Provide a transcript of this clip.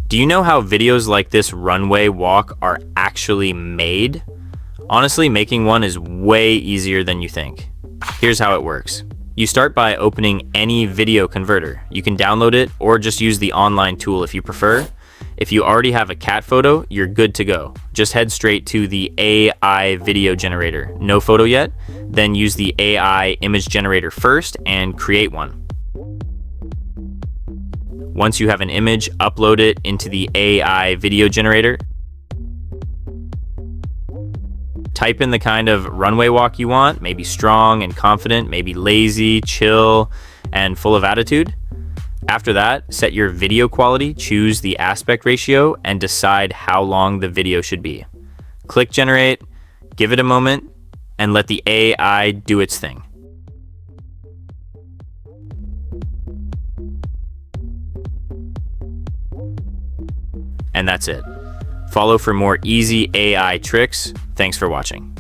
Do you know how videos like this runway walk are actually made? Honestly, making one is way easier than you think. Here's how it works. You start by opening any video converter. You can download it or just use the online tool if you prefer. If you already have a cat photo, you're good to go. Just head straight to the AI video generator. No photo yet? Then use the AI image generator first and create one. Once you have an image, upload it into the AI video generator. Type in the kind of runway walk you want, maybe strong and confident, maybe lazy, chill, and full of attitude. After that, set your video quality, choose the aspect ratio, and decide how long the video should be. Click generate, give it a moment, and let the AI do its thing. And that's it. Follow for more easy AI tricks. Thanks for watching.